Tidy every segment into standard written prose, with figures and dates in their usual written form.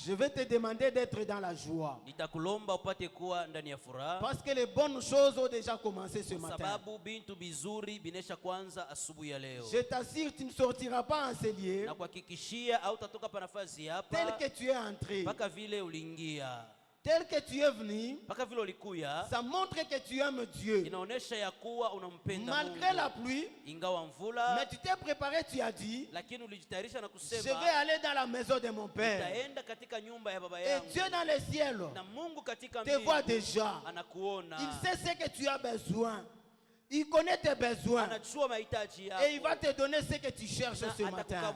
Je vais te demander d'être dans la joie. Nitakulomba upate kuwa ndani ya furaha. Parce que les bonnes choses ont déjà commencé ce matin. Sababu bintu bizuri binesha kwanza asubuhi ya leo. Je t'assure, tu ne sortiras pas en ce lieu. Na kuhakikishia hautatoka pa nafasi hapa. Tel que tu es entré. Paka vile uliingia. Tel que tu es venu, ça montre que tu aimes Dieu. Malgré la pluie, mais tu t'es préparé, tu as dit, je vais aller dans la maison de mon Père. Et Dieu dans les ciels te voit déjà. Il sait ce que tu as besoin. Il connaît tes besoins. Et il va te donner ce que tu cherches ce matin.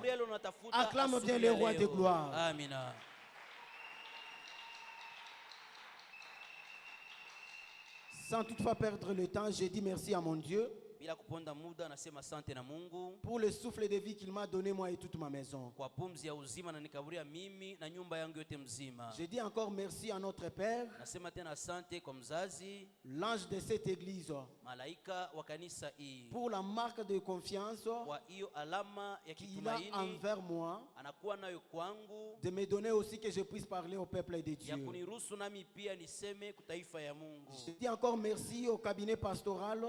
Acclame bien le roi de gloire. Amina. Sans toutefois perdre le temps, j'ai dit merci à mon Dieu pour le souffle de vie qu'il m'a donné moi et toute ma maison. J'ai dit encore merci à notre Père, l'ange de cette église, pour la marque de confiance qu'il a envers moi, de me donner aussi que je puisse parler au peuple de Dieu. J'ai dit encore merci au cabinet pastoral,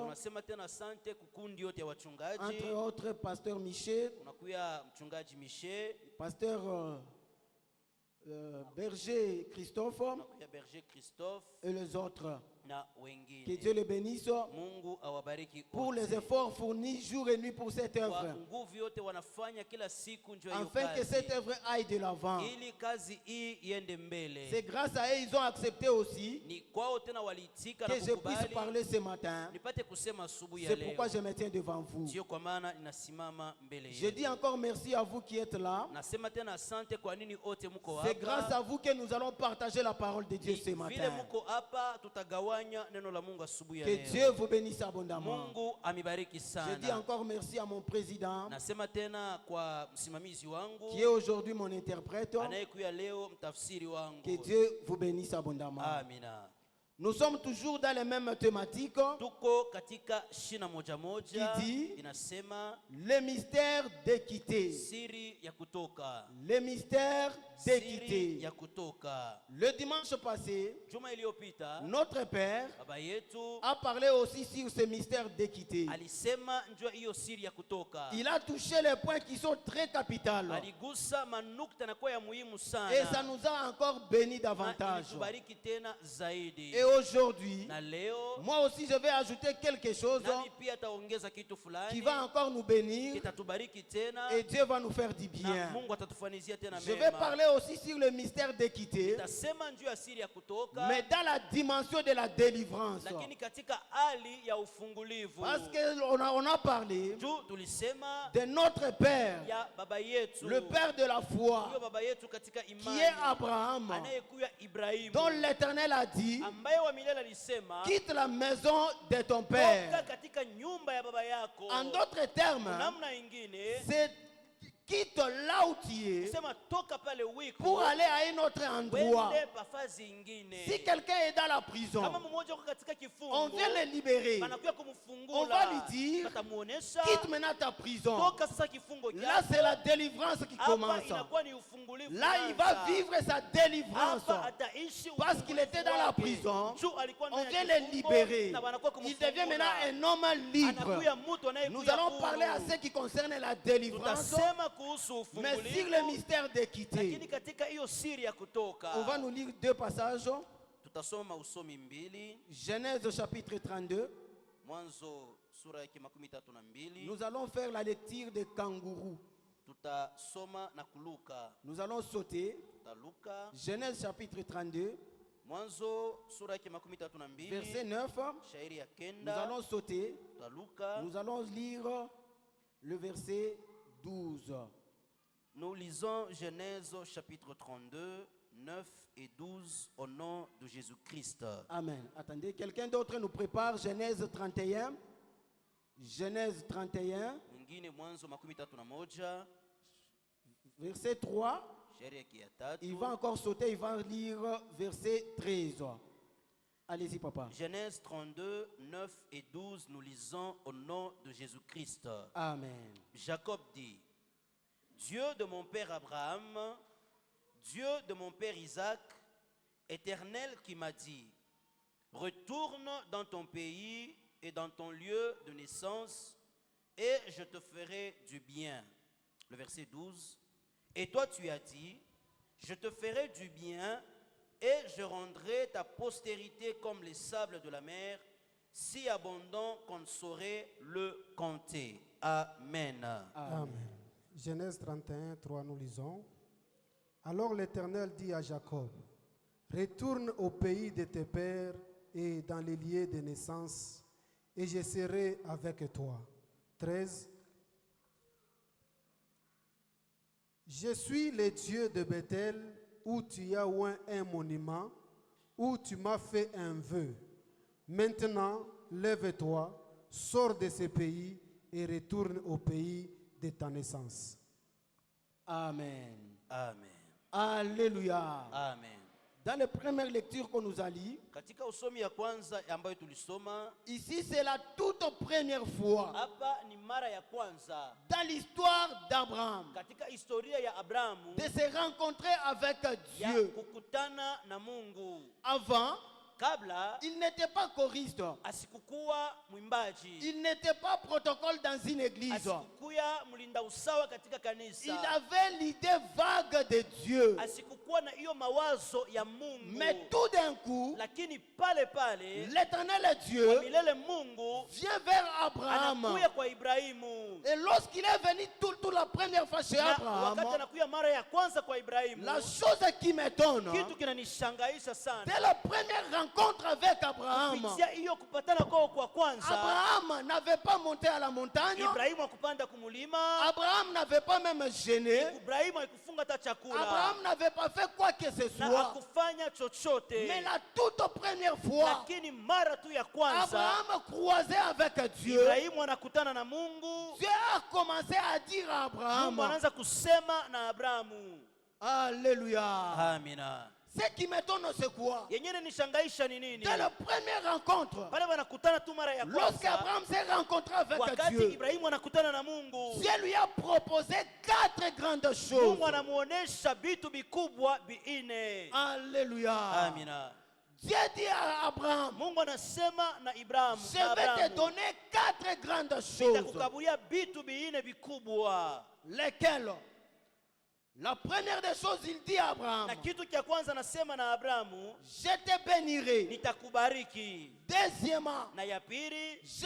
entre autres pasteur Michel, pasteur Berger Christophe et les autres. Que Dieu les bénisse pour les efforts fournis jour et nuit pour cette œuvre, afin que cette œuvre aille de l'avant. C'est grâce à eux ils ont accepté aussi que je puisse parler ce matin. C'est pourquoi je me tiens devant vous. Je dis encore merci à vous qui êtes là. C'est grâce à vous que nous allons partager la parole de Dieu ce matin. Que Dieu vous bénisse abondamment. Je dis encore merci à mon président qui est aujourd'hui mon interprète. Que Dieu vous bénisse abondamment. Nous sommes toujours dans les mêmes thématiques qui dit le mystère d'équité. Le mystère d'équité. Le dimanche passé, notre Père a parlé aussi sur ce mystère d'équité. Il a touché les points qui sont très capitaux. Et ça nous a encore béni davantage. Et aujourd'hui, moi aussi je vais ajouter quelque chose qui va encore nous bénir et Dieu va nous faire du bien. Je vais parler aussi sur le mystère d'équité, mais dans la dimension de la délivrance. Parce qu'on a parlé de notre Père, le Père de la foi, qui est Abraham, dont l'Éternel a dit: quitte la maison de ton père. En d'autres termes, c'est quitte là où tu es pour aller à un autre endroit. Si quelqu'un est dans la prison, on vient le libérer. On va lui dire: quitte maintenant ta prison. Là c'est la délivrance qui commence. Là il va vivre sa délivrance. Parce qu'il était dans la prison, on vient le libérer. Il devient maintenant un homme libre. Nous allons parler à ce qui concerne la délivrance, mais sur le mystère d'équité. On va nous lire deux passages. Genèse chapitre 32. Nous allons faire la lecture de kangourou. Nous allons sauter. Genèse chapitre 32. Verset 9. Nous allons sauter. Nous allons lire le verset 12. Nous lisons Genèse chapitre 32, 9 et 12 au nom de Jésus-Christ. Amen. Attendez, quelqu'un d'autre nous prépare Genèse 31. Genèse 31. Verset 3. Il va encore sauter, il va lire verset 13. Allez-y, papa. Genèse 32, 9 et 12, nous lisons au nom de Jésus-Christ. Amen. Jacob dit: Dieu de mon père Abraham, Dieu de mon père Isaac, Éternel qui m'a dit, retourne dans ton pays et dans ton lieu de naissance, et je te ferai du bien. Le verset 12. Et toi tu as dit, je te ferai du bien, et je rendrai ta postérité comme les sables de la mer, si abondant qu'on ne saurait le compter. Amen. Amen. Genèse 31, 3, nous lisons. Alors l'Éternel dit à Jacob, retourne au pays de tes pères et dans les lieux de naissance, et je serai avec toi. 13. Je suis le Dieu de Bethel, où tu as oint un monument, où tu m'as fait un vœu. Maintenant, lève-toi, sors de ce pays et retourne au pays de ta naissance. Amen. Amen. Alléluia. Amen. Dans les premières lectures qu'on nous a lues, Katika usomi ya kwanza ambayo tulisoma, ici c'est la toute première fois hapa ni mara ya kwanza dans l'histoire d'Abraham katika historia ya Abrahamu de se rencontrer avec ya Dieu. kukutana na Mungu. Avant, Kabla il n'était pas choriste, asikukuwa mwimbaji, il n'était pas protocole dans une église. asikukuya mlinda usawa katika kanisa, Il avait l'idée vague de Dieu. asikukuwa na hiyo mawazo ya Mungu. Mais tout d'un coup, Lakini pale pale l'Éternel Dieu milele Mungu vient vers Abraham. anakuya kwa Ibrahimu. Et lorsqu'il est venu toute la première fois chez Na Abraham, wakati anakuya mara ya kwanza kwa Ibrahimu, la chose qui m'étonne, kitu kinanishangaisha sana, dès la première rencontre avec Abraham, kupitia hiyo kupatana kwao kwa kwanza, Abraham n'avait pas monté à la montagne, Ibrahimu hakupanda kumulima, Abraham n'avait pas même gêné, Ibrahimu hakufunga hata chakula, Abraham n'avait pas fait quoi que ce na soit. hakufanya chochote. Mais la toute première fois, Lakini mara tu ya kwanza Abraham croisait avec Dieu. Ibrahimu anakutana na Mungu, Dieu a commencé à dire à Abraham, Mungu anaanza kusema na Abrahamu. Alléluia. Amina. Ce qui m'étonne, c'est quoi? Yenyewe nishangaisha ni nini? Dès la première rencontre, Pale wanakutana tu mara ya kwanza, lorsqu'Abraham s'est rencontré avec wakati Dieu, Ibrahimu anakutana na Mungu, Dieu lui a proposé 4 grandes choses. Mungu anamuonesha vitu vikubwa viine. Alléluia. Amina. Dieu dit à Abraham, Mungu anasema na Ibrahimu, je vais te donner 4 grandes choses. nitakukabulia vitu viine vikubwa. Lesquelles? La première des choses, il dit à Abraham, Na kitu cha kwanza anasema na Abrahamu, je te bénirai. nitakubariki. Deuxièmement, Na ya pili, je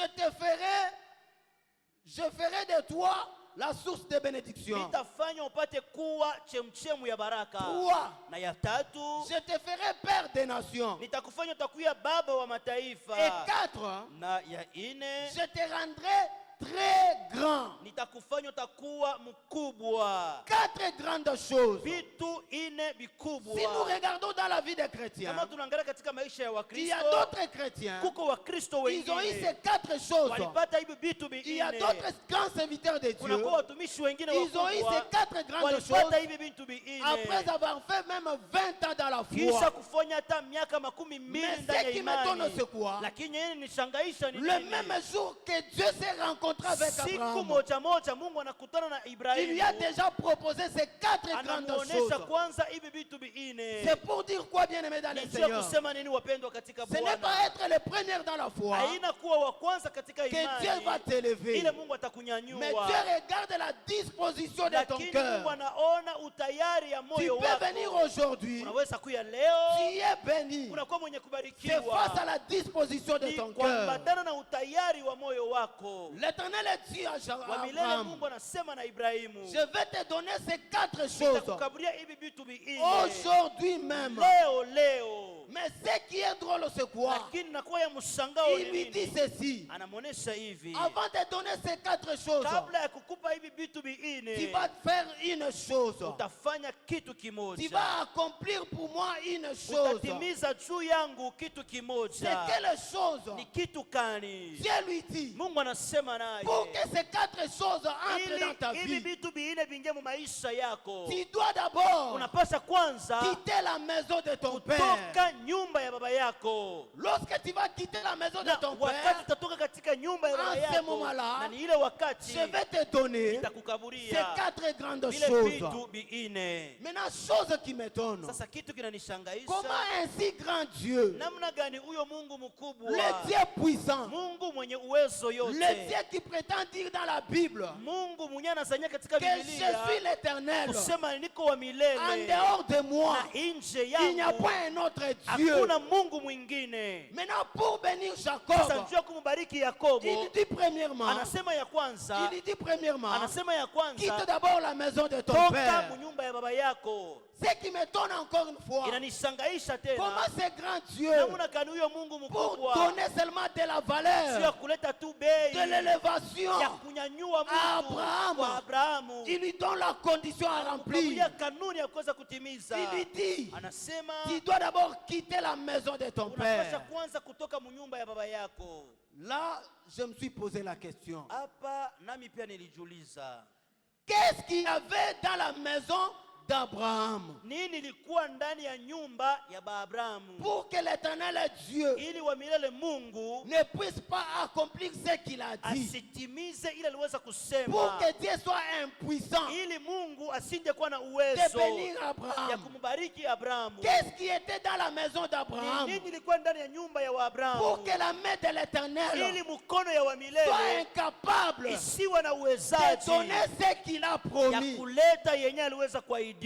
ferai de toi la source de bénédiction. nitafanya upate kuwa chemchemu ya baraka. 3, Na ya tatu, je te ferai père des nations. nitakufanya utakuwa baba wa mataifa. Et 4, Na ya ine, je te rendrai très grand. nitakufanya utakuwa mkubwa. 4 grandes choses. Vitu ine vikubwa. Si nous regardons dans la vie des chrétiens, Kama tunaangalia katika maisha ya il y a Wakristo, d'autres chrétiens, kuko Wakristo ils ont eu wengine ces 4 choses. walipata hivi vitu Il y a vinne. d'autres grands serviteurs de Dieu, Kunakuwa watumishi wengine ils ont eu ces wakubwa 4 grandes walipata choses hivi vitu vinne après avoir fait même 20 ans dans la kisha foi. kufanya hata miaka 12 Mais ndani ya ce qui m'étonne, imani. c'est quoi? Lakini yeye nishangaisha ni Le nini? même jour que Dieu s'est rencontré avec Siku Abraham, moja moja Mungu anakutana na il lui Ibrahimu, a déjà proposé ces 4 grandes anamuonesha choses. kwanza hivi vitu vinne. C'est pour dire quoi, bien-aimés dans le Nijue Seigneur? kusema nini wapendwa katika Ce n'est Bwana? pas être le premier dans la foi Haina kuwa wa kwanza katika que Dieu va imani t'élever. ile Mungu Mais atakunyanyua, Dieu regarde la disposition de ton lakini cœur. Mungu anaona utayari ya Tu moyo peux venir wako. aujourd'hui, Unaweza kuya leo, tu es béni. unakuwa mwenye C'est kubarikiwa, face à la disposition de ni ton cœur. kuambatana na utayari wa moyo wako. L'Éternel est dit à Wa milele Abraham, Mungu anasema na Ibrahimu, je vais te donner ces 4 choses nitakukabulia hivi vitu vinne aujourd'hui même. leo. Mais ce qui est drôle, c'est quoi? Lakini nakuwa ya mshangao Il ni lui dit nini? ceci. Anamuonesha hivi, Avant de donner ces 4 choses, kabla ya kukupa hivi vitu tu vinne, vas faire une chose. utafanya kitu Tu kimoja, vas accomplir pour moi une chose. utatimiza juu yangu kitu C'est kimoja. quelle chose? Ni kitu gani? Dieu lui dit, Mungu anasema naye, pour que ces 4 choses entrent dans ta hivi vie, vitu vinne vingie mu maisha yako, tu dois d'abord unapasha kwanza quitter la maison de ton père. kutoka nyumba ya baba yako. Lorsque tu vas quitter la maison de ton wakati père, utatoka katika nyumba ya baba en ce yako, moment-là, na ni ile wakati je vais te donner nitakukaburia ces 4 grandes vile choses. vitu biine. Maintenant, chose qui m'étonne. Sasa kitu kinanishangaisha, Comment un si grand Dieu, namna gani huyo Mungu mkubwa, le Dieu puissant, Mungu mwenye uwezo yote, le Dieu qui prétend dire dans la Bible Mungu mwenye anasanya katika que je Biblia suis l'éternel, kusema niko wa en milele, dehors de moi, na nje il n'y a yangu point un autre Dieu. hakuna Mungu mwingine. Maintenant, pour bénir Sasa Jacob, njoo kumbariki Yakobo, il dit premièrement, anasema ya kwanza, il dit premièrement, anasema ya kwanza, quitte d'abord la maison de ton toka père. munyumba ya baba yako. Ce qui m'étonne encore une fois, Inanishangaisha tena comment ce grand Dieu, namna gani huyo Mungu pour mkubwa donner seulement de la sio ya valeur, kuleta tu bei de l'élévation ya kunyanyua à mtu Abraham, kwa Abrahamu, il lui donne la condition à remplir. kukabulia kanuni ya kuweza kutimiza. Il lui dit, Anasema tu dois d'abord quitter la maison de ton unapasha père. kwanza kutoka munyumba ya baba yako. Là, je me suis posé la question. Hapa nami pia nilijiuliza, Qu'est-ce qu'il y avait dans la maison d'Abraham nini ilikuwa ndani ya nyumba ya Abrahamu pour que l'éternel Dieu ili wa milele Mungu ne puisse pas accomplir ce qu'il a dit, asitimize ile aliweza kusema, pour que Dieu soit impuissant ili Mungu asije kuwa na de uwezo bénir ya Abraham. kumbariki Abrahamu. Qu'est-ce qui était dans la maison Ni d'Abraham nini ilikuwa ndani ya nyumba ya pour Abrahamu que la main de l'éternel ili mkono ya wa soit milele incapable isiwe na de uwezaji donner ce qu'il a ya promis? kuleta yenye aliweza kuahidia.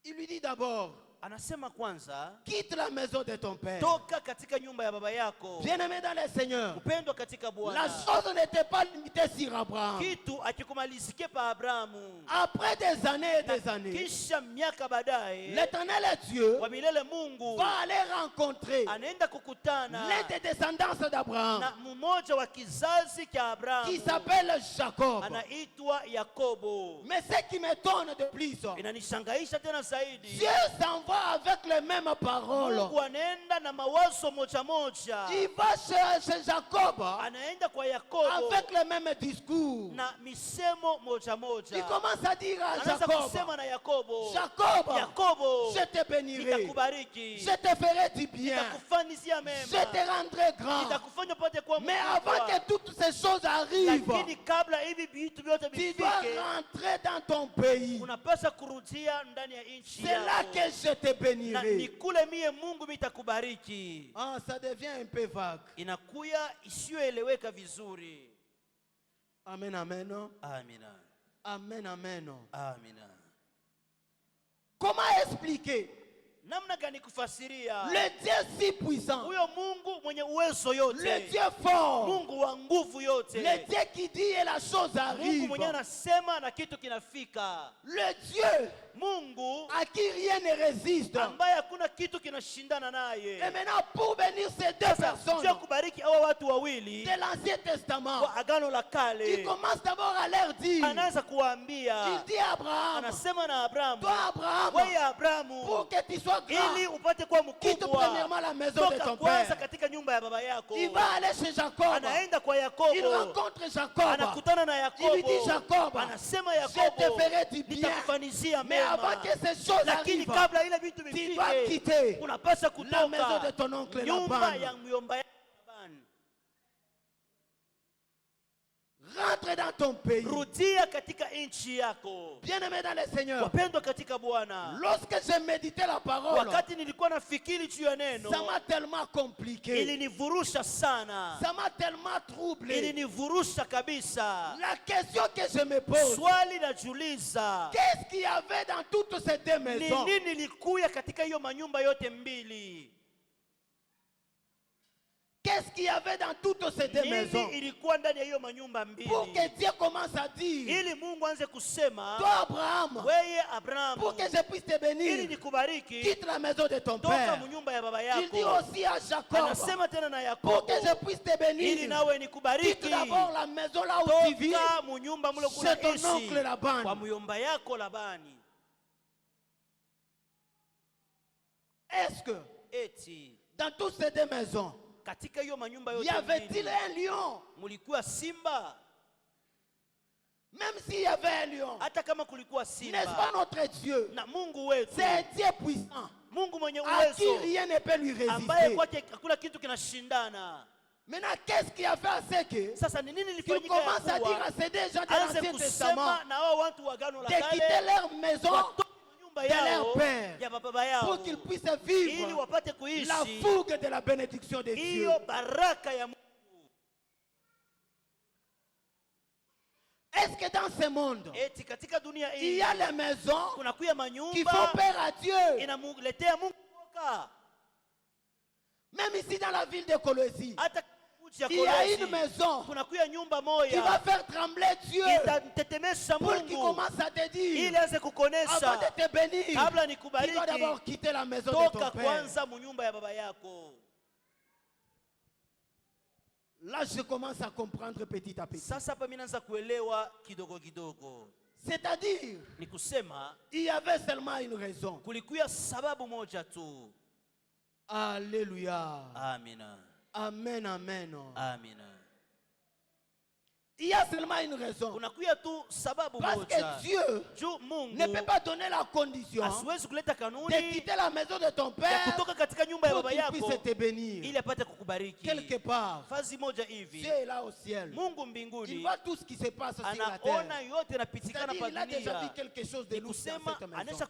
Il lui dit d'abord, Anasema kwanza, quitte la maison de ton père. toka katika nyumba ya baba yako. Bien-aimé dans le Seigneur, Mpendwa katika la Bwana, chose n'était pas limitée sur Abraham. kitu akikumalizikie pa Abrahamu. Après des années et des années, Kisha miaka baadaye, l'éternel Dieu wa milele Mungu va aller rencontrer anaenda kukutana l'un des descendants d'Abraham na mmoja wa kizazi cha Abrahamu qui s'appelle Jacob. anaitwa Yakobo. Mais ce qui m'étonne de plus, Inanishangaisha tena zaidi, Dieu s'envoie avec les mêmes paroles. Mungu anaenda na mawazo moja moja, Il va chez Jacob anaenda kwa Yakobo avec le même discours. na misemo moja moja. Il commence à dire à Anaanza Jacob, kusema na Yakobo, Jacob, Yakobo, je te bénirai, nitakubariki, je te ferai du bien, nitakufanyizia je mema, te rendrai grand. nitakufanya upate kuwa Mais avant mkubwa. que toutes ces choses arrivent, Lakini kabla hivi vitu vyote tu dois vifike, rentrer dans ton pays. unapaswa kurudia ndani ya nchi C'est là yako. que je te Na bénirai. ni kule mie Mungu mitakubariki. Ah, ça devient un peu vague. Inakuya isiyoeleweka vizuri. Amen, amen. Amina, Amen, amen. amina. Comment expliquer Namna gani kufasiria le Dieu si puissant, huyo Mungu mwenye uwezo le yote, Dieu fort, Mungu wa nguvu yote, le Dieu qui dit et la chose Mungu arrive, mwenye anasema na kitu kinafika, le Dieu Mungu à qui rien ne résiste? ambaye hakuna kitu kinashindana Et naye. maintenant, pour bénir ces deux Sasa personnes sio kubariki hawa watu wawili de l'Ancien Testament, wa Agano la il Kale, commence d'abord à leur dire, anaanza il kuwaambia, dit à Abraham, anasema na Abrahamu, toi Abraham, wewe Abrahamu, pour que tu sois ili grand, upate kuwa quitte mkubwa, premièrement la maison de toka ton kwanza père. katika nyumba ya baba yako. Il va aller chez Jacob, Anaenda kwa il Yakobo, rencontre Jacob, anakutana na il lui dit Yakobo, Jacob, anasema je te Yakobo, ferai du bien. nitakufanyizia Mais avant mema, que ces choses lakini arrivent, kabla ile vitu tu dois vifike, quitter unapaswa la maison de kutoka ton oncle nyumba Laban. ya myomba yako Labani. Rentre dans ton pays. Rudia katika nchi yako. Bien-aimé dans le Seigneur, Wapendwa katika Bwana, lorsque j'ai médité la parole, wakati nilikuwa nafikiri juu ya neno, ça m'a tellement compliqué, ilinivurusha sana, ça m'a tellement troublé. ilinivurusha kabisa. La question que je me pose, Swali najiuliza, qu'est-ce qu'il y avait dans toutes ces deux ni maisons? nini likuya katika hiyo manyumba yote mbili? Qu'est-ce qu'il y avait dans toutes ces deux maisons? Nini ilikuwa ndani ya hiyo manyumba mbili? Pour que Dieu commence à dire, Ili Mungu anze kusema, toi Abraham, weye Abrahamu, pour que je puisse te ili bénir, nikubariki, quitte la maison de ton toka père. munyumba ya baba Il dit yako. aussi à Jacob, Anasema tena na pour Yakobo, que je puisse te ili bénir, nawe quitte nikubariki, d'abord la maison là où tu vis, toka munyumba mule chez ton kunaishi oncle Laban. kwa muyomba yako Labani. Est-ce que Eti dans toutes ces deux maisons, katika hiyo manyumba y yote avait-il mbili un lion? mulikuwa simba? Même s'il y avait un lion, n'est-ce pas notre Dieu? C'est un Dieu puissant à qui rien ne peut lui résister. Maintenant, qu'est-ce qui a fait à ce qu'il commence à dire à ces deux gens de l'Ancien Testament de quitter leur maison, de leur père, pour qu'ils puissent vivre la fougue de la bénédiction de Dieu. Est-ce que dans ce monde, il y a les maisons qui font peur à Dieu? Même ici dans la ville de Colosie, il y a une maison qui va faire trembler Dieu pour qu'il commence à te dire, avant de te bénir, il doit d'abord quitter la maison de ton père. Là, je commence à comprendre petit à petit. C'est-à-dire, il y avait seulement une raison. Alléluia. Amen. Amen, amen. Amen. Il y a seulement une raison. Parce que Dieu ne peut pas donner la condition de quitter la maison de ton père pour qu'il puisse te bénir. Quelque part, Dieu est là au ciel. Il voit tout ce qui se passe sur la terre. C'est-à-dire qu'il a déjà vu quelque chose de louche dans cette maison.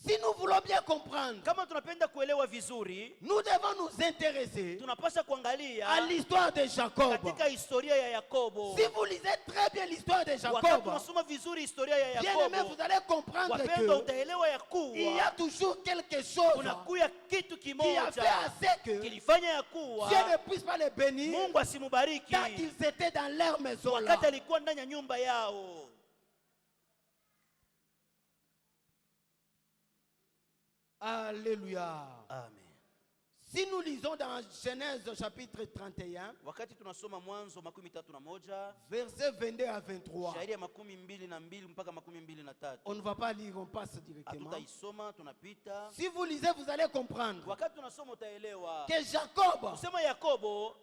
Si nous voulons bien comprendre, nous devons nous intéresser à l'histoire de Jacob. Si vous lisez très bien l'histoire de Jacob, bien aimé, vous allez comprendre qu'il y a toujours quelque chose qui a fait assez que Dieu ne puisse pas les bénir tant qu'ils étaient dans leur maison là. Alléluia. Amen. Si nous lisons dans Genèse chapitre 31, versets 22 à 23, on ne va pas lire, on passe directement. Si vous lisez, vous allez comprendre que Jacob,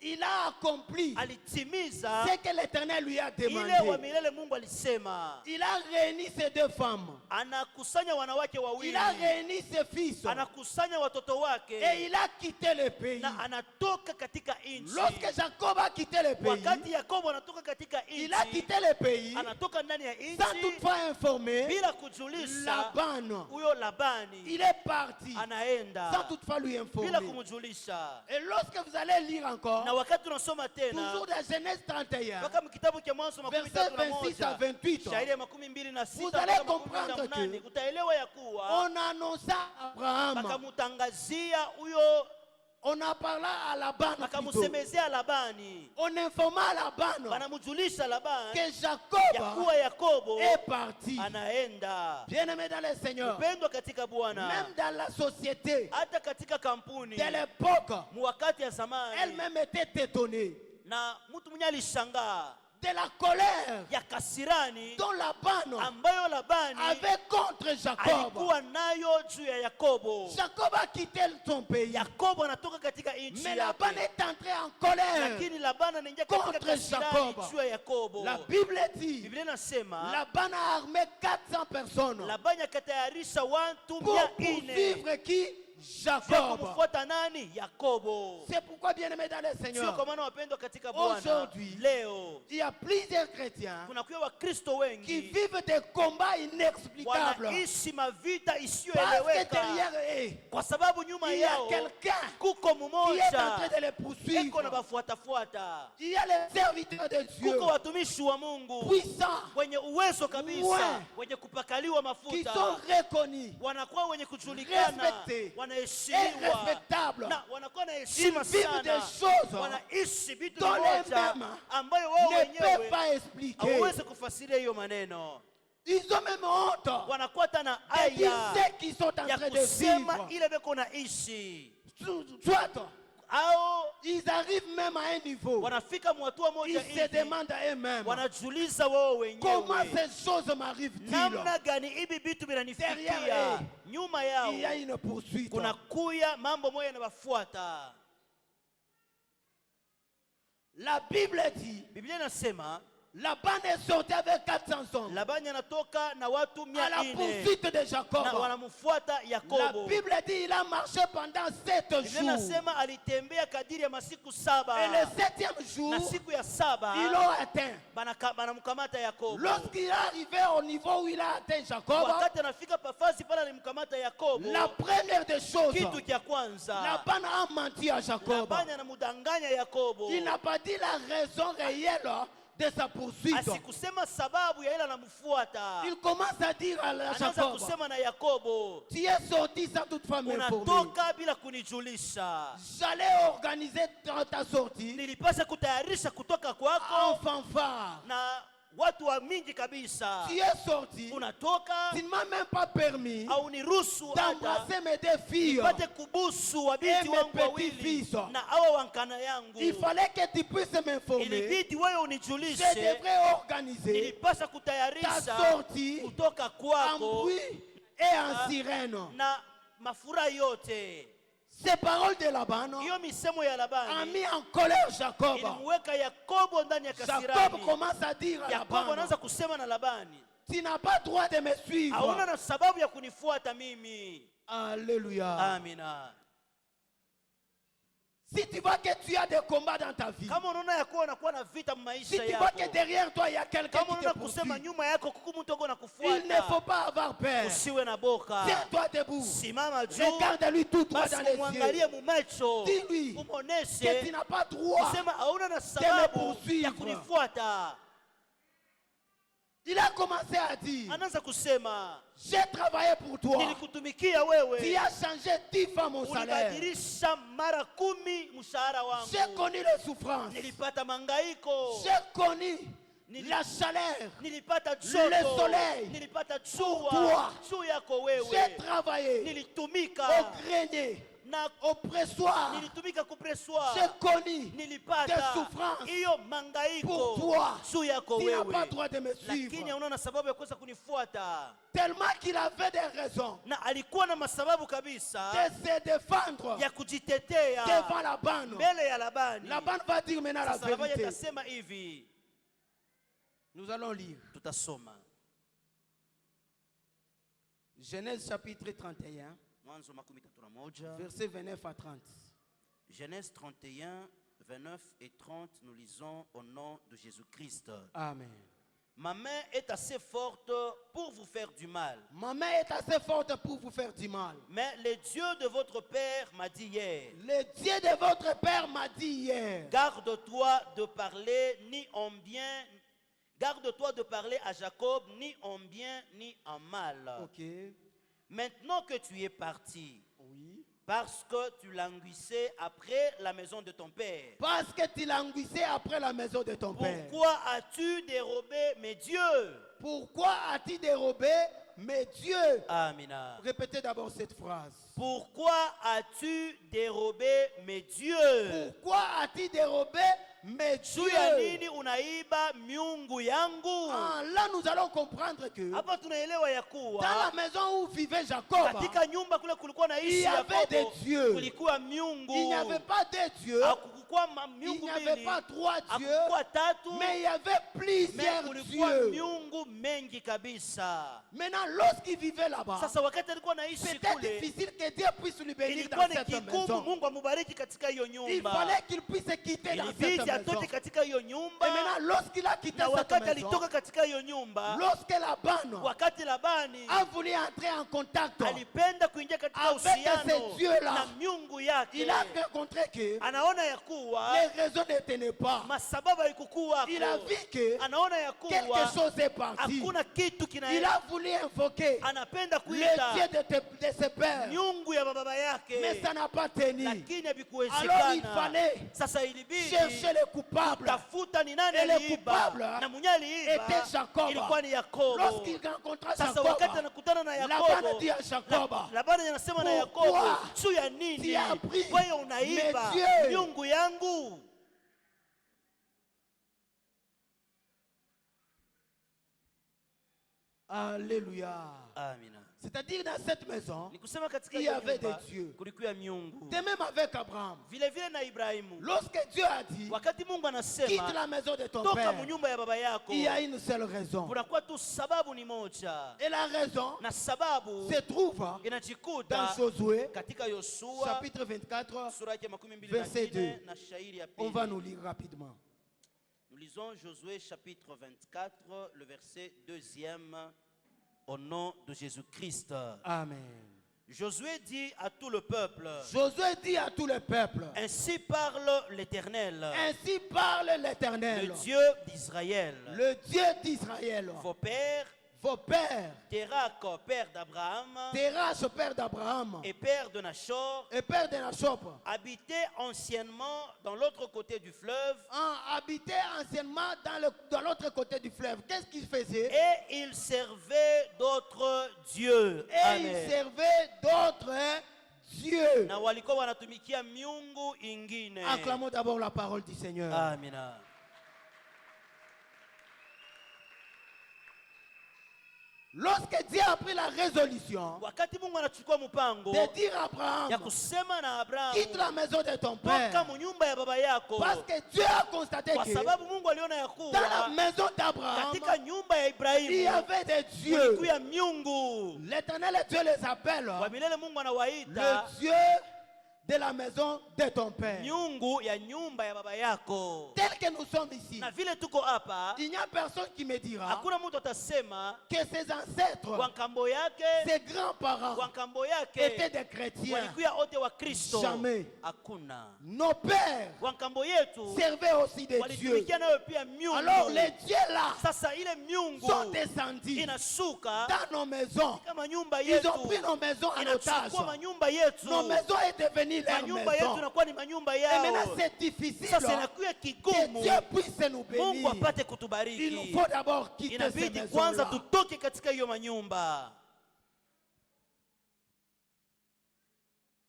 il a accompli ce que l'Éternel lui a demandé. Il a réuni ses deux femmes. Il a réuni ses fils. Et il a quitté le pays. Lorsque Jacob a quitté le pays, il a quitté le pays sans toutefois informer Laban. Il est parti sans toutefois lui informer. Et lorsque vous allez lire encore, toujours dans Genèse 31, versets 26 à 28, vous allez comprendre qu'on annonça à Abraham, on a parlé à Laban, on informa à Laban que Jacob est parti. Bien-aimé dans le Seigneur, même dans la société de l'époque, elle-même était étonnée de la colère dont Laban avait contre Jacob. Jacob a quitté son pays, mais Laban est entré en colère contre Jacob. La Bible dit, Laban a armé 400 personnes pour poursuivre qui? Jacob. C'est pourquoi, bien-aimé dans le Seigneur, aujourd'hui, il y a plusieurs chrétiens qui vivent des combats inexplicables. Parce que derrière eux, il y a quelqu'un qui est en train de les poursuivre. Il y a les serviteurs de Dieu puissants, qui sont reconnus, respectés et respectables. Ils vivent des choses dont les mêmes ne peuvent pas expliquer. Ils ont même honte de dire ce qu'ils sont en train de vivre. Soit ils arrivent même à un niveau, ils se demandent à eux-mêmes, comment ces choses m'arrivent-ils? Derrière eux, il y a une poursuite. La Bible dit, Biblia inasema Laban est sorti avec 400 hommes Labani anatoka na watu à la poursuite de Jacob. na wanamfuata La Yakobo. Bible dit il a marché pendant 7 Biblia jours. inasema alitembea kadiri ya masiku 7. Et le 7e jour, Na siku ya 7 ils l'ont atteint. banamkamata Yakobo. Lorsqu'il est arrivé au niveau où il a atteint Jacob, Wakati anafika pafasi pale alimkamata Yakobo, la première des choses, kitu cha kwanza Laban a menti à Jacob. Labani anamdanganya Yakobo. Il n'a pas dit la raison réelle de sa poursuite. Asikusema sababu ya ile anamfuata. Il commence à dire à Anaanza Jacob, kusema na Yakobo, tu es sorti sans toutefois m'informer. unatoka bila kunijulisha. J'allais organiser ta sortie Nilipasha kutayarisha kutoka en kwako fanfare. na watu wa mingi kabisa. Tu es sorti, Unatoka tu ne m'as même pas permis au niruhusu hata d'embrasser mes 2 filles. nipate kubusu wa binti Et wangu mes wawili petits-fils. na awa wankana yangu. Il fallait que tu puisses m'informer. Ilibidi wewe Je unijulishe. devrais organiser Nilipasha ta kutayarisha sortie kutoka en kwako bruit et en sirène. na mafura yote. Ces paroles de Laban Hiyo misemo ya a Labani mis en colère Jacob. ilimweka Yakobo ndani ya Jacob kasirani. commence à dire à Yakobo Laban, anaanza kusema na Labani, tu n'as pas droit de me hauna suivre. na sababu ya kunifuata mimi. Alléluia. Amina. Si tu vois que tu as des combats dans ta vie, Kama unaona ya kuwa unakuwa na vita si maisha tu vois que yako, derrière toi il y a quelqu'un kama qui te unaona kusema poursuit, nyuma yako kuku mtu ako na il ne faut kufuata, pas avoir peur. usiwe na boka. Tiens-toi debout. Simama juu, Regarde-lui tout droit basi dans les umwangalie yeux. mumacho, Dis-lui que tu umuoneshe n'as pas droit. kusema hauna na sababu poursuivre. ya kunifuata. Il a commencé à dire, Anaanza kusema, j'ai travaillé pour toi. nilikutumikia Tu wewe, as changé 10 fois mon salaire. ulibadilisha mara 10 mshahara J'ai wangu. connu les souffrances. Nilipata mangaiko, J'ai connu la chaleur. nilipata Le joto, soleil. nilipata toi. jua juu yako J'ai wewe. travaillé Nilitumika au grenier, na au pressoir. nilitumika kupreswa, J'ai connu nilipata des souffrances hiyo pour mangaiko toi. juu yako Tu n'as pas wewe, droit de me lakini suivre. hauna na sababu ya kuweza kunifuata. Tellement qu'il avait des raisons Na alikuwa na masababu kabisa de se défendre ya kujitetea devant Laban. mbele ya Labani. Laban va dire maintenant la Sasa Labani vérité. atasema hivi, Nous allons lire. tutasoma Genèse chapitre 31, Mwanzo 31, versets 29 à 30. Genèse 31, 29 et 30, nous lisons au nom de Jésus-Christ. Amen. Ma main est assez forte pour vous faire du mal. Ma main est assez forte pour vous faire du mal. Mais le Dieu de votre père m'a dit hier, Le Dieu de votre père m'a dit hier, garde-toi de parler ni en bien, garde-toi de parler à Jacob ni en bien ni en mal. ok, Maintenant que tu es parti, oui, parce que tu languissais après la maison de ton père. parce que tu languissais après la maison de ton père. Pourquoi as-tu dérobé mes dieux? Pourquoi as-tu dérobé mes dieux? Amina. Répétez d'abord cette phrase. Pourquoi as-tu dérobé mes dieux? Pourquoi as-tu dérobé mes Juu ya dieux? nini unaiba miungu yangu? Ah, là, nous allons comprendre que Hapa tunaelewa ya dans kuwa la maison où vivait Jacob, katika nyumba kule kulikuwa il naishi y avait des Yakobo, dieux. kulikuwa miungu. Il n'y avait pas deux dieux, Hakukuwa il miungu n'y avait mbili, pas trois dieux, hakukuwa tatu, mais il y avait plusieurs kulikuwa dieux. miungu mengi kabisa. Maintenant, lorsqu'il vivait là-bas, Sasa wakati alikuwa naishi c'était kule, difficile que Dieu puisse lui bénir ilikuwa dans ni cette kigumu maison. Mungu amubariki katika hiyo Il nyumba. fallait qu'il puisse quitter dans cette Ilibidi maison. atoke katika hiyo Et nyumba, maintenant, lorsqu'il a quitté na cette wakati maison, alitoka katika hiyo nyumba, lorsque Laban wakati Labani a voulu entrer en contact, alipenda kuingia katika avec uhusiano ces dieux-là, na miungu yake, il a rencontré que anaona ya kuwa les raisons ne tenaient pas. masababu haikukuwa. Il a vu que Anaona ya quelque kuwa chose est parti. hakuna kitu Il kinaenda. a voulu invoquer Anapenda le kuita Dieu de ses pères, miungu ya baba mais yake, ça n'a pas tenu. lakini Alors il havikuwezekana. fallait Sasa ilibidi chercher les coupables. tafuta ni nani Et le aliiba, coupable na mwenye aliiba était Jacob. ilikuwa ni Yakobo. Lorsqu'il rencontra Sasa wakati Jacob, anakutana na Laban Yakobo, dit à Jacob, Labani anasema na Pourquoi Yakobo, juu ya tu nini as pris wewe unaiba mes dieux? miungu yangu? Alléluia. Amina. C'est-à-dire dans cette maison, il y avait des dieux. De même avec Abraham. Lorsque Dieu a dit, quitte la maison de ton père, il y a une seule raison. Et la raison se trouve dans Josué, chapitre 24, verset 2. On va nous lire rapidement. Nous lisons Josué chapitre 24, le verset 2e. Au nom de Jésus-Christ. Amen. Josué dit à tout le peuple. Josué dit à tout le peuple. Ainsi parle l'Éternel. Ainsi parle l'Éternel. Le Dieu d'Israël. Le Dieu d'Israël. Vos pères, Terach, père d'Abraham, père d'Abraham, et père de Nachor, habitaient anciennement dans l'autre côté du fleuve. Habitaient anciennement dans l'autre côté du fleuve. Qu'est-ce qu'ils faisaient? Et ils servaient d'autres dieux. Et ils servaient d'autres dieux. Acclamons d'abord la parole du Seigneur. Amen. Lorsque Dieu a pris la résolution de dire à Abraham, quitte la maison de ton père, parce que Dieu a constaté que dans la maison d'Abraham, il y avait des dieux. L'Éternel Dieu les appelle le Dieu de la maison de ton père. Tel que nous sommes ici, il n'y a personne qui me dira que ses ancêtres, ses grands-parents étaient des chrétiens. Jamais. Nos pères servaient aussi des dieux. Alors les dieux là sont descendus dans nos maisons. Ils ont pris nos maisons en otage. Nos maisons sont devenues leur maison. Et maintenant c'est difficile que Dieu puisse nous bénir. Il nous faut d'abord quitter ces maisons-là.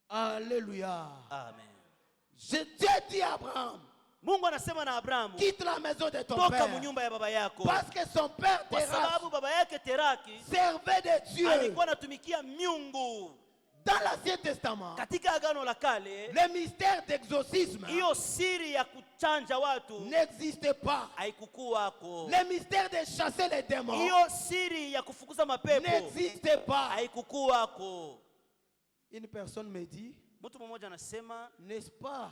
Alléluia. Amen. Dieu dit à Abraham, Mungu anasema na Abrahamu, quitte la maison de ton toka père. mu nyumba ya baba yako. Parce que son père Kwa sababu baba yake Teraki servait des dieux. alikuwa anatumikia miungu. Dans l'Ancien Testament, katika agano la kale, le mystère d'exorcisme hiyo siri ya kuchanja watu n'existe pas. haikukuwako. Le mystère de chasser les démons hiyo siri ya kufukuza mapepo n'existe pas. haikukuwako. Une personne me dit, mtu mmoja anasema, n'est-ce pas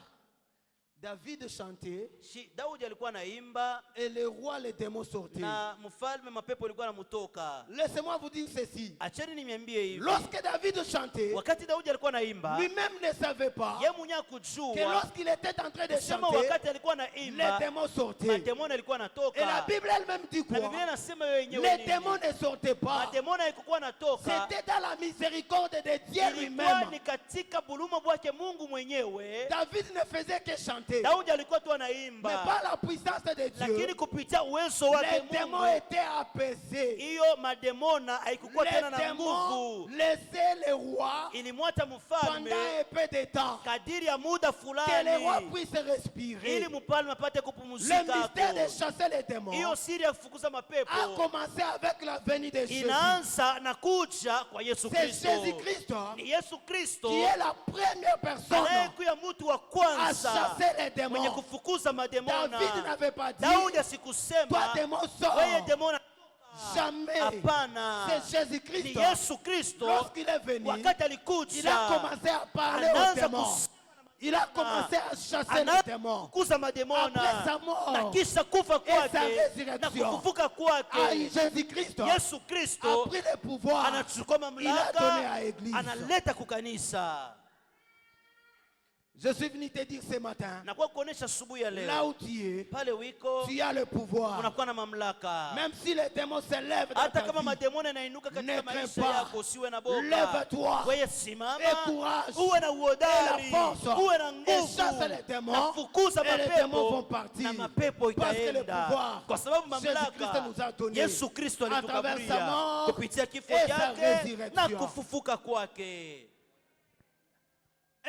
David chantait Daudi alikuwa anaimba et le roi les démons sortaient. na mfalme mapepo ilikuwa yanamutoka. Laissez-moi vous dire ceci. Acheni niambie hivi. Lorsque David chantait, wakati Daudi alikuwa anaimba, lui-même ne savait pas yeye mwenyewe kujua que lorsqu'il était en train de chanter, wakati alikuwa anaimba les démons sortaient. mademoni alikuwa anatoka. Et la Bible elle-même dit quoi? Na Biblia inasema yenyewe les démons ne sortaient pas. mademoni haikuwa anatoka. C'était dans la miséricorde de Dieu lui-même. Ilikuwa ni katika buluma bwake Mungu mwenyewe. David ne faisait que chanter. Daudi alikuwa tu anaimba. Mais par la puissance de Dieu, lakini kupitia uwezo wake les Mungu, démons étaient apaisés. hiyo mademona haikuwa tena na Les démons nguvu. laissaient le roi Ilimwacha mfalme pendant un peu de temps, kadiri ya muda que le roi fulani puisse respirer. ili mfalme apate Le kupumzika. mystère de chasser les démons Hiyo siri ya kufukuza mapepo a commencé avec la venue de Jésus. inaanza na kuja kwa Yesu C'est Kristo. Jésus-Christ Ni Yesu Kristo qui est la première personne anayekuwa mtu wa à kwanza chasser les mwenye démons. kufukuza mademona. David n'avait pas dit, Daudi toi asikusema démon sors. wewe demona. Jamais. Hapana. C'est Jésus-Christ. Ni Yesu Kristo Lorsqu'il est venu, wakati il alikuja a commencé à parler aux anaanza démons. Il a commencé à chasser les démons. kufukuza mademona. Après sa mort na kisha kufa et sa kwake na résurrection, kufufuka kwake, Jésus-Christ Yesu a Kristo pris le pouvoir. anachukua Il a donné mamlaka, à l'église. analeta kukanisa. Je suis venu te dire ce matin, Na kwa kuonesha asubuhi ya là leo, où tu es, pale wiko tu as le pouvoir. unakuwa na mamlaka. Même si les démons se lèvent dans Hata ta kama vie, mademoni yanainuka ne katika crains maisha pas. yako, usiwe na boga. Lève-toi. Wewe simama, Et courage. uwe na Et uhodari, la force. uwe na Et chasse nguvu, les démons. na fukuza Et les démons vont mapepo, partir. na mapepo Parce que le itaenda. pouvoir, Kwa sababu Jésus-Christ mamlaka nous a donné Yesu Kristo à travers sa alitukaburia mort kupitia kifo et sa chake na résurrection. kufufuka kwake.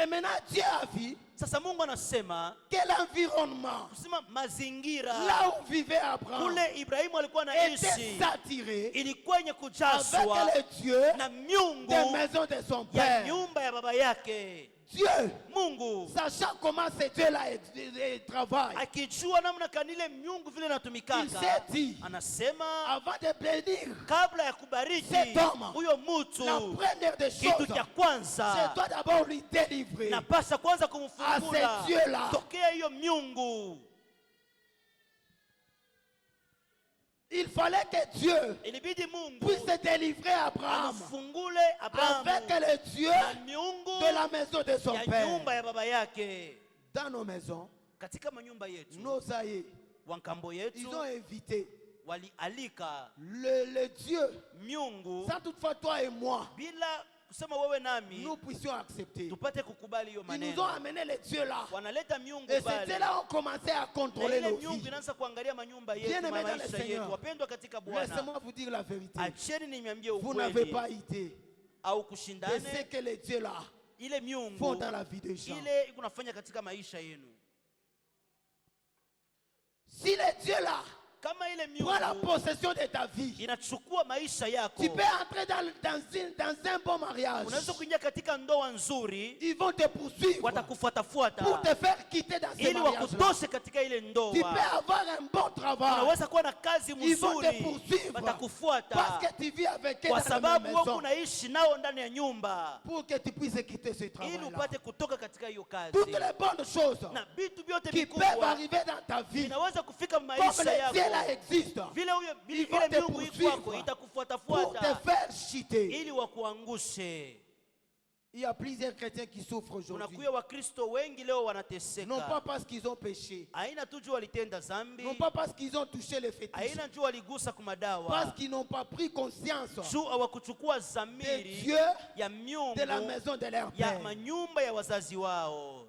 Et maintenant Dieu a vu Sasa Mungu anasema quel environnement kusema mazingira là où vivait Abraham kule Ibrahimu alikuwa était anaishi saturé ilikuwa yenye kujazwa avec le Dieu na miungu des maisons de son ya père. nyumba ya baba yake. Dieu, Mungu sachant comment ce Dieu-là travaille, akijua namna kanile miungu vile il natumikaka, s'est dit, anasema avant de bénir kabla ya kubariki cet homme, huyo mutu, la première des kitu choses, cha je kwanza dois d'abord lui délivrer napasha kwanza à kumfungula ce Dieu-là. tokea hiyo miungu. Il fallait que Dieu Ilibidi Mungu puisse délivrer Abraham amfungule Abrahamu avec le Dieu na miungu de la maison de son ya père. nyumba ya baba yake. Dans nos maisons, Katika manyumba yetu, nos aïeux, wankambo ils yetu ont invité walialika le Dieu, miungu sans toutefois toi et moi, bila kusema wewe nami nous puissions accepter. tupate kukubali hiyo Ils nous ont maneno. amené les dieux là. Wanaleta miungu Et pale. ces dieux-là ont commencé à Na contrôler ile nos miungu vies. inaanza kuangalia manyumba Bien yetu, aimé dans le maisha Seigneur. yetu. Wapendwa katika Bwana, Laissez-moi vous dire la vérité. acheni niambie Vous n'avez ukweli pas idée au de ce kushindane que les dieux là ile font miungu dans la vie des gens. ile kunafanya katika maisha yenu. Si les dieux là Kama ile prennent la miungu possession de ta vie, inachukua maisha yako, tu peux entrer dans un bon mariage. unaweza kuingia katika ndoa nzuri, Ils vont te poursuivre watakufuatafuata pour te faire quitter dans ce ili mariage-là. wakutoshe katika ile Tu peux ndoa. avoir un bon travail Unaweza kuwa na kazi Ils vont te mzuri, poursuivre watakufuata parce que tu vis avec eux kwa dans la même sababu wewe maison unaishi nao ndani ya nyumba, pour que tu puisses quitter ce ili travail-là. upate kutoka katika hiyo kazi. Toutes les bonnes choses Na vitu vyote qui peuvent vikubwa arriver dans ta vie, vinaweza kufika comme maisha les dieux là yako, existent, vile huyo Ils vont vile te miungu iko poursuivre kwako pour te itakufuatafuata faire chuter. ili wakuangushe. Il y a plusieurs chrétiens qui souffrent aujourd'hui. Unakuya Wakristo wengi leo Non pas wanateseka, parce qu'ils ont péché, haina tu juu walitenda zambi, non pas parce qu'ils ont touché le fétiche, haina juu waligusa parce kumadawa, qu'ils n'ont pas pris conscience juu hawakuchukua des zamiri dieux ya de la miungu maison de leur ya père. manyumba ya wazazi wao.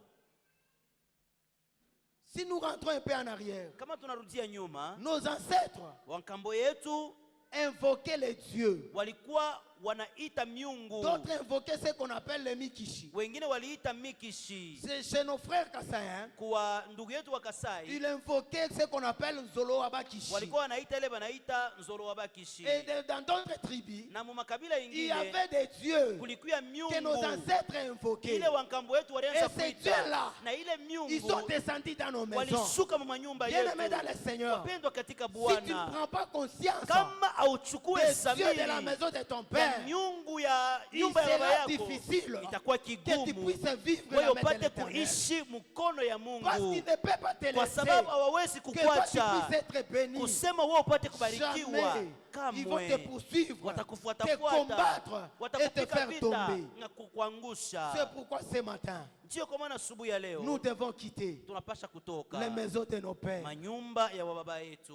Si nous rentrons un peu en arrière, Kama tunarudia nyuma, nos ancêtres wankambo yetu invoquaient les dieux. walikuwa wanaita miungu, D'autres invoquaient ce qu'on appelle les Mikishi. wengine waliita mikishi. C'est chez nos frères Kassaïens, Kwa ndugu yetu wa Kasai ils invoquaient ce qu'on appelle Nzolo Abakishi. walikuwa wanaita ile banaita nzoro wa bakishi, Et dans d'autres tribus, na mu makabila il y ingine avait des dieux kulikuwa que nos miungu ancêtres invoquaient. ile wankambo wetu Et walianza ces kuita, dieux-là, na ile ils sont miungu descendus dans nos maisons. walishuka mu manyumba Bien aimé dans yetu. le Seigneur, Wapendwa katika si tu ne Bwana, prends pas conscience kama auchukue des dieux zamiri de la maison de ton ya père, miungu ya il nyumba ya baba sera yako, difficile itakuwa que tu kigumu puisses vivre wewe la main de upate l'Éternel. kuishi mkono ya Parce Mungu, qu'il ne peut pas te kwa laisser sababu hawawezi que toi tu kukwacha puisses être béni. kusema wewe upate kubarikiwa. Jamais. Ils vont te Kamwe poursuivre, te watakufuatafuata, combattre et te watakupika faire vita tomber. na kukuangusha. C'est pourquoi ce matin, Ndio kwa maana asubuhi ya leo nous devons quitter tunapasha kutoka les maisons de nos pères. manyumba ya baba yetu,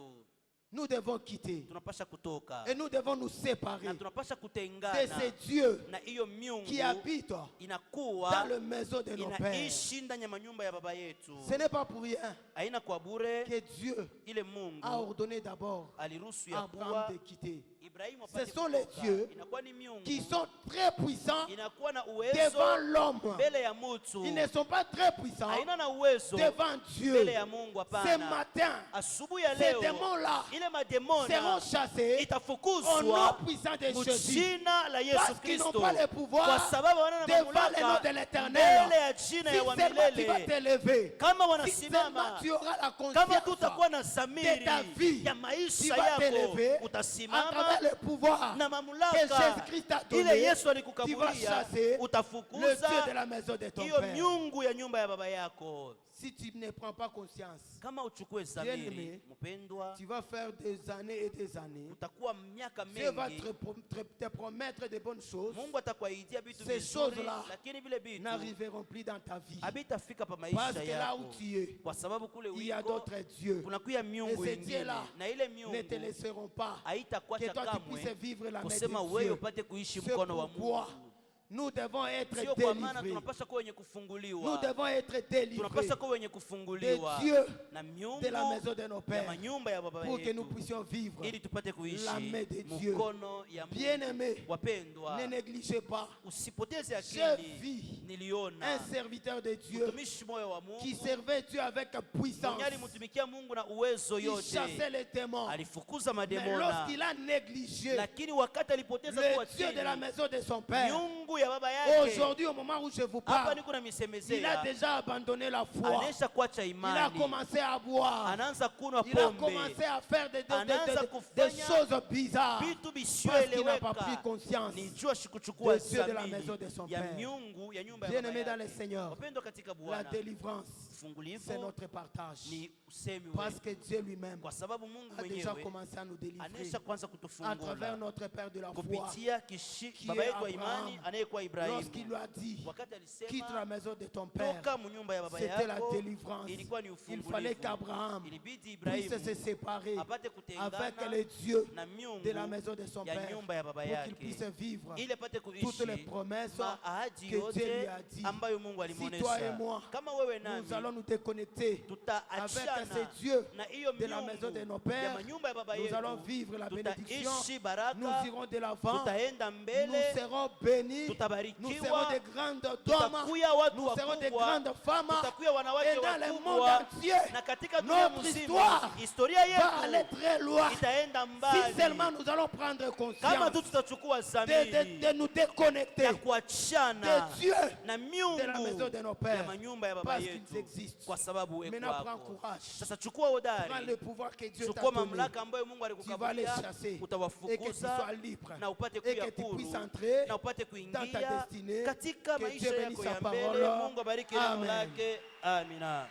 Nous devons quitter tunapasha kutoka et nous devons nous séparer na tunapasha de kutengana ces dieux na hiyo miungu qui habitent inakuwa dans les maisons de nos pères. inaishi ndani ya manyumba ya baba yetu. Ce n'est pas pour rien Haina kwa bure que Dieu ile Mungu a ordonné d'abord aliruhusu ya à Abraham kuwa de quitter. Ibrahimu Ce apate sont les kutoka. dieux Inakuwa ni miungu Qui sont très puissants inakuwa na devant uwezo l'homme. mbele ya mutu, Ils ne sont pas très puissants haina na uwezo devant Dieu. mbele ya Mungu. Ce Hapana, matin, asubuhi ya ces leo démons-là ile mademona seront chassés au nom itafukuzwa puissant de mu Jésus. jina la Yesu Parce qu'ils n'ont Kristo, pas le pouvoir kwa sababu wana na devant le nom mamlaka de l'Éternel. mbele ya jina Si ya wa seulement tu vas milele. t'élever, Kama si seulement wanasimama, tu auras la kama tutakuwa na conscience de zamiri ta vie, ya tu maisha vas yako, t'élever à utasimama travers le pouvoir na que mamlaka Jésus-Christ t'a ile donné. Yesu Tu vas alikukabulia, chasser le Dieu utafukuza de la maison de ton hiyo père. miungu ya nyumba ya baba yako. Si tu ne prends pas conscience, Kama uchukue Bien-aimé, zamiri, mpendwa, tu vas faire des années et des années. utakuwa miaka Dieu va mengi, te promettre de bonnes choses. Mungu atakuahidia vitu Ces vizuri, choses-là lakini vile vitu N'arriveront plus dans ta vie. habitafika pa Parce maisha que là où yako, tu es, kwa sababu kule il y a uliko d'autres dieux. kunakuya Et miungu ces ingine, dieux-là na ile ne te miungu laisseront pas que haitakuacha toi tu kamwe puisses vivre la main kusema de wewe Dieu. upate kuishi C'est mkono wa pourquoi Mungu. nous devons être délivrés. Nous devons être délivrés des dieux de la maison de nos pères pour que nous puissions vivre la main de Dieu. Bien-aimés, ne négligez pas. J'ai vu un serviteur de Dieu qui servait Dieu avec puissance. Il chassait les démons. Mais lorsqu'il a négligé le Dieu de la maison de son père, aujourd'hui, au moment où je vous parle, il a déjà abandonné la foi. Il a commencé à boire. Il a commencé à faire des choses bizarres parce qu'il n'a pas pris conscience du Dieu de la maison de son père. Bien-aimé dans le Seigneur, la délivrance, c'est notre partage. Parce que Dieu lui-même a déjà commencé à nous délivrer à travers notre Père de la foi, qui est Abraham. Lorsqu'il lui a dit, quitte la maison de ton père, c'était la délivrance. Il fallait qu'Abraham puisse se séparer avec les dieux de la maison de son père pour qu'il puisse vivre toutes les promesses que Dieu lui a dit. Si toi et moi, nous allons nous déconnecter avec ces dieux de la maison de nos pères, nous allons vivre la bénédiction, nous irons de l'avant, nous serons bénis, nous serons des grandes dames, nous serons des grandes femmes, et dans le monde entier, notre histoire va aller très loin. Si seulement nous allons prendre conscience de nous déconnecter des dieux de la maison de nos pères, parce qu'ils existent. Maintenant, prends courage, prends le pouvoir que Dieu t'a donné, tu vas les chasser et que tu sois libre et que tu puisses entrer dans ta destinée. Que Dieu bénisse sa parole. Amen.